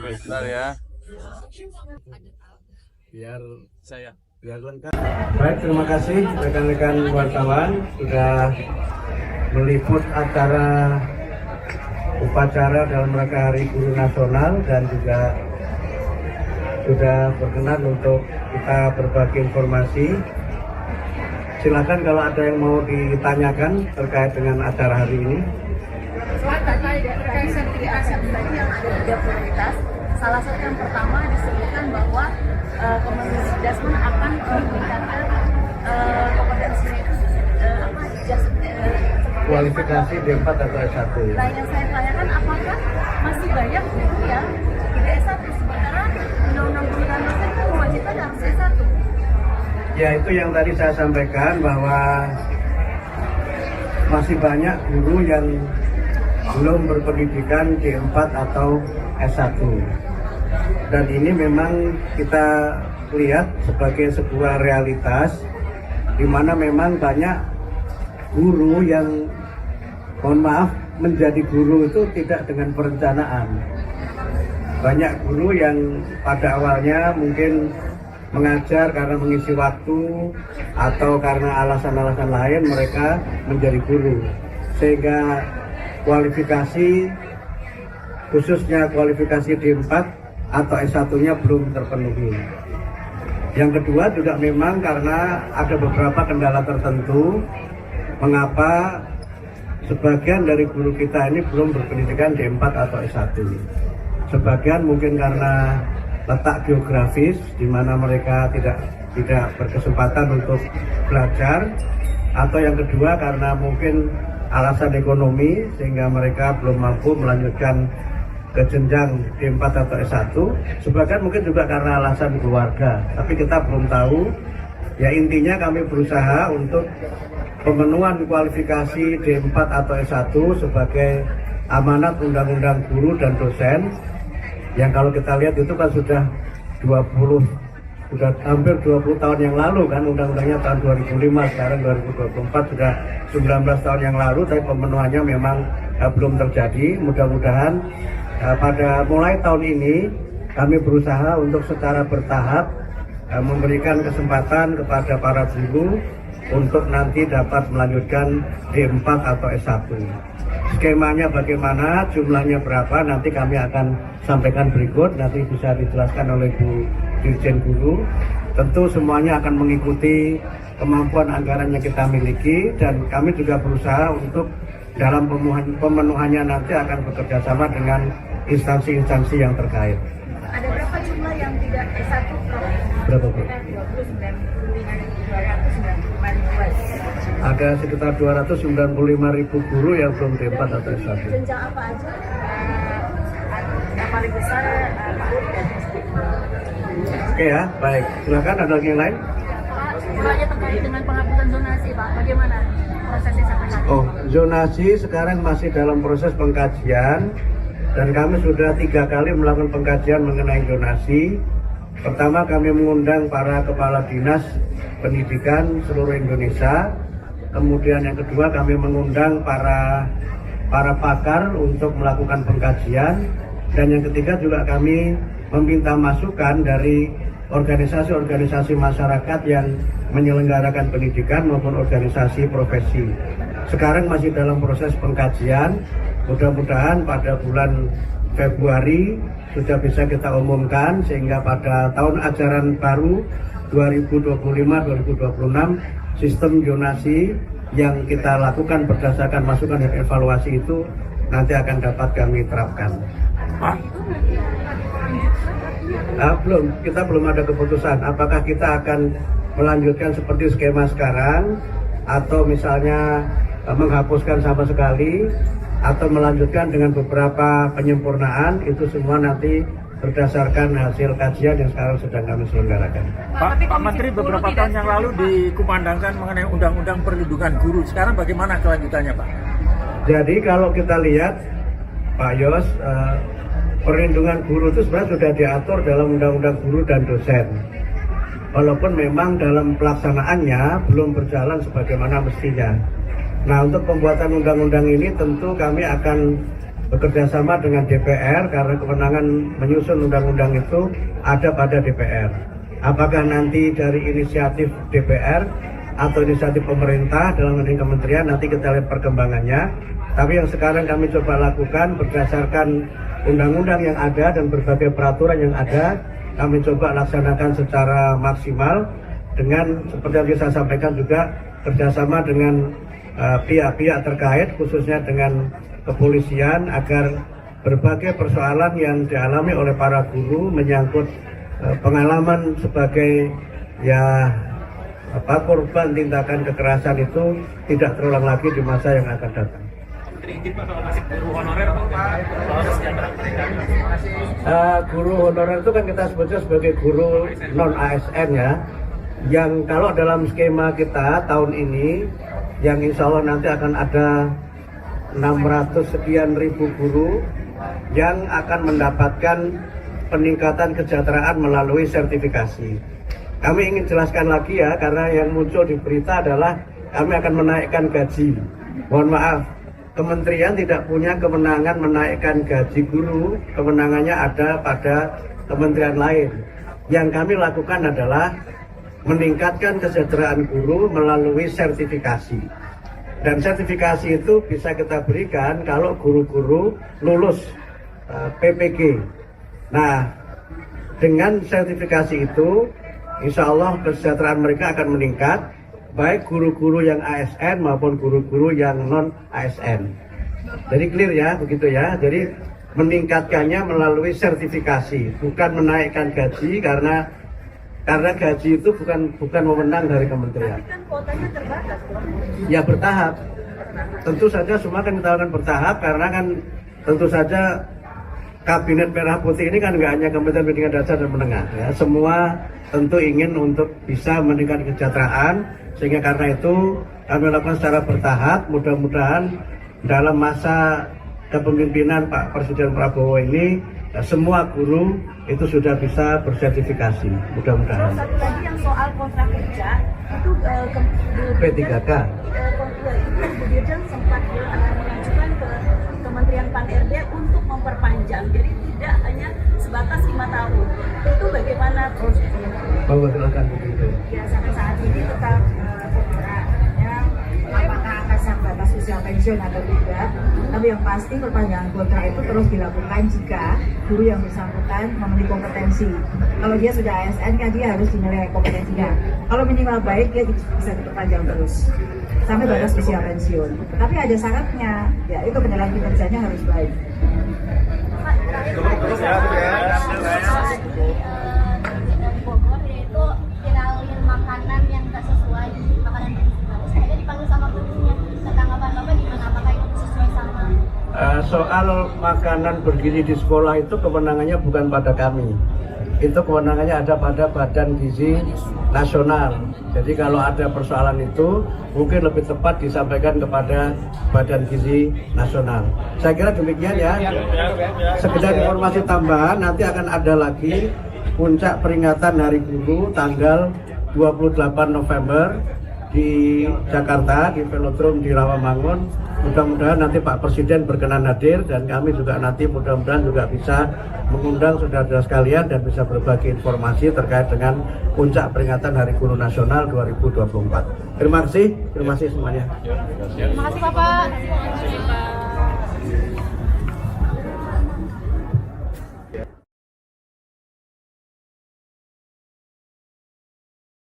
Bentar ya. Biar lengkap. Baik, terima kasih rekan-rekan wartawan sudah meliput acara upacara dalam rangka Hari Guru Nasional dan juga sudah berkenan untuk kita berbagi informasi. Silakan kalau ada yang mau ditanyakan terkait dengan acara hari ini. Terkait sertifikasi tadi yang ada 3 prioritas, salah satu yang pertama disebutkan bahwa Kementerian akan meningkatkan kompetensinya itu Kualifikasi D4 atau S1. Nah, yang saya tanyakan apakah masih banyak guru yang tidak S1 sementara Undang-Undang Guru dan Dosen kan mewajibkan harus S1. Ya, itu yang tadi saya sampaikan bahwa masih banyak guru yang belum berpendidikan D4 atau S1. Dan ini memang kita lihat sebagai sebuah realitas di mana memang banyak guru yang, mohon maaf, menjadi guru itu tidak dengan perencanaan. Banyak guru yang pada awalnya mungkin mengajar karena mengisi waktu atau karena alasan-alasan lain mereka menjadi guru. Sehingga kualifikasi, khususnya kualifikasi D4 atau S1-nya belum terpenuhi. Yang kedua juga memang karena ada beberapa kendala tertentu mengapa sebagian dari guru kita ini belum berpendidikan D4 atau S1. Sebagian mungkin karena letak geografis di mana mereka tidak berkesempatan untuk belajar, atau yang kedua karena mungkin alasan ekonomi sehingga mereka belum mampu melanjutkan ke jenjang D4 atau S1. Sebagian mungkin juga karena alasan keluarga, tapi kita belum tahu. Ya, intinya kami berusaha untuk pemenuhan kualifikasi D4 atau S1 sebagai amanat Undang-Undang Guru dan Dosen yang kalau kita lihat itu kan sudah hampir 20 tahun yang lalu kan, undang-undangnya tahun 2005, sekarang 2024 sudah 19 tahun yang lalu, tapi pemenuhannya memang belum terjadi. Mudah-mudahan pada mulai tahun ini kami berusaha untuk secara bertahap memberikan kesempatan kepada para guru untuk nanti dapat melanjutkan D4 atau S1. Skemanya bagaimana, jumlahnya berapa, nanti kami akan sampaikan berikut, nanti bisa dijelaskan oleh Bu Dirjen Guru. Tentu semuanya akan mengikuti kemampuan anggaran yang kita miliki, dan kami juga berusaha untuk dalam pemenuhannya nanti akan bekerja sama dengan instansi-instansi yang terkait. Ada berapa jumlah yang tidak S1? Berapa, Bu? 295.295 Ada sekitar 295.000 guru yang belum D4 atau S1. Jenjang apa aja? Yang paling besar PAUD dan SD. Oke ya, baik. Silakan, ada lagi yang lain? Pak, terkait dengan penghapusan zonasi, Pak, bagaimana prosesnya sampai saat ini? Oh, zonasi sekarang masih dalam proses pengkajian dan kami sudah 3 kali melakukan pengkajian mengenai zonasi. Pertama, kami mengundang para kepala dinas pendidikan seluruh Indonesia. Kemudian yang kedua, kami mengundang para pakar untuk melakukan pengkajian. Dan yang ketiga juga kami meminta masukan dari organisasi-organisasi masyarakat yang menyelenggarakan pendidikan maupun organisasi profesi. Sekarang masih dalam proses pengkajian. Mudah-mudahan pada bulan Februari sudah bisa kita umumkan sehingga pada tahun ajaran baru 2025-2026 sistem zonasi yang kita lakukan berdasarkan masukan dan evaluasi itu nanti akan dapat kami terapkan. Kita belum ada keputusan apakah kita akan melanjutkan seperti skema sekarang atau misalnya menghapuskan sama sekali atau melanjutkan dengan beberapa penyempurnaan. Itu semua nanti berdasarkan hasil kajian yang sekarang sedang kami selenggarakan. Pak Menteri, beberapa tahun yang lalu dikumandangkan mengenai Undang-Undang Perlindungan Guru. Sekarang bagaimana kelanjutannya, Pak? Jadi kalau kita lihat, Pak Yos, perlindungan guru itu sebenarnya sudah diatur dalam Undang-Undang Guru dan Dosen. Walaupun memang dalam pelaksanaannya belum berjalan sebagaimana mestinya. Nah, untuk pembuatan undang-undang ini tentu kami akan bekerja sama dengan DPR karena kewenangan menyusun undang-undang itu ada pada DPR. Apakah nanti dari inisiatif DPR atau inisiatif pemerintah dalam ini kementerian, nanti kita lihat perkembangannya. Tapi yang sekarang kami coba lakukan berdasarkan undang-undang yang ada dan berbagai peraturan yang ada, kami coba laksanakan secara maksimal dengan seperti yang saya sampaikan juga kerjasama dengan pihak-pihak terkait, khususnya dengan kepolisian, agar berbagai persoalan yang dialami oleh para guru menyangkut pengalaman sebagai korban tindakan kekerasan itu tidak terulang lagi di masa yang akan datang. Guru honorer itu kan kita sebutnya sebagai guru non ASN ya, yang kalau dalam skema kita tahun ini yang insya Allah nanti akan ada 600 sekian ribu guru yang akan mendapatkan peningkatan kesejahteraan melalui sertifikasi. Kami ingin jelaskan lagi ya, karena yang muncul di berita adalah kami akan menaikkan gaji. Mohon maaf, kementerian tidak punya kewenangan menaikkan gaji guru, kewenangannya ada pada kementerian lain. Yang kami lakukan adalah meningkatkan kesejahteraan guru melalui sertifikasi. Dan sertifikasi itu bisa kita berikan kalau guru-guru lulus PPG. Nah, dengan sertifikasi itu, insya Allah kesejahteraan mereka akan meningkat, baik guru-guru yang ASN maupun guru-guru yang non-ASN. Jadi clear ya, begitu ya. Jadi meningkatkannya melalui sertifikasi, bukan menaikkan gaji karena gaji itu bukan wewenang dari kementerian. Tapi kan kuotanya terbatas, Bro. Ya bertahap. Tentu saja semua kan kita akan bertahap karena kan tentu saja Kabinet Merah Putih ini kan nggak hanya Kementerian Pendidikan Dasar dan Menengah ya, semua tentu ingin untuk bisa meningkatkan kesejahteraan, sehingga karena itu kami lakukan secara bertahap. Mudah-mudahan dalam masa kepemimpinan Pak Presiden Prabowo ini semua guru itu sudah bisa bersertifikasi, mudah-mudahan. Satu lagi yang soal kontrak kerja itu P3K. Bu Dirjen sempat mengajukan ke Kementerian Pan-RB untuk memperpanjang, jadi tidak hanya sebatas 5 tahun. Itu bagaimana prosesnya? Bahwa silakan begitu. Ya, sampai saat ini tetap kontrak ya, apakah akan sampai batas usia pensiun atau tidak, tapi yang pasti perpanjangan kontrak itu terus dilakukan jika guru yang bersangkutan memenuhi kompetensi. Kalau dia sudah ASN kan dia harus dinilai kompetensinya, kalau minimal baik dia bisa diperpanjang terus sampai batas usia pensiun. Tapi ada syaratnya, yaitu penilaian kinerjanya harus baik. Bogor yaitu viralin makanan yang tak sesuai, makanan yang terus akhirnya dipanggil sama gurunya. Tanggapan Bapak gimana? Apakah itu sesuai sama? Soal makanan bergizi di sekolah itu kewenangannya bukan pada kami. Itu kewenangannya ada pada Badan Gizi Nasional. Jadi kalau ada persoalan itu mungkin lebih tepat disampaikan kepada Badan Gizi Nasional. Saya kira demikian ya. Sekedar informasi tambahan, nanti akan ada lagi puncak peringatan Hari Guru tanggal 28 November di Jakarta, di Velodrome di Rawamangun. Mudah-mudahan nanti Pak Presiden berkenan hadir, dan kami juga nanti mudah-mudahan juga bisa mengundang saudara-saudara sekalian dan bisa berbagi informasi terkait dengan puncak peringatan Hari Guru Nasional 2024. Terima kasih semuanya. Terima kasih Bapak.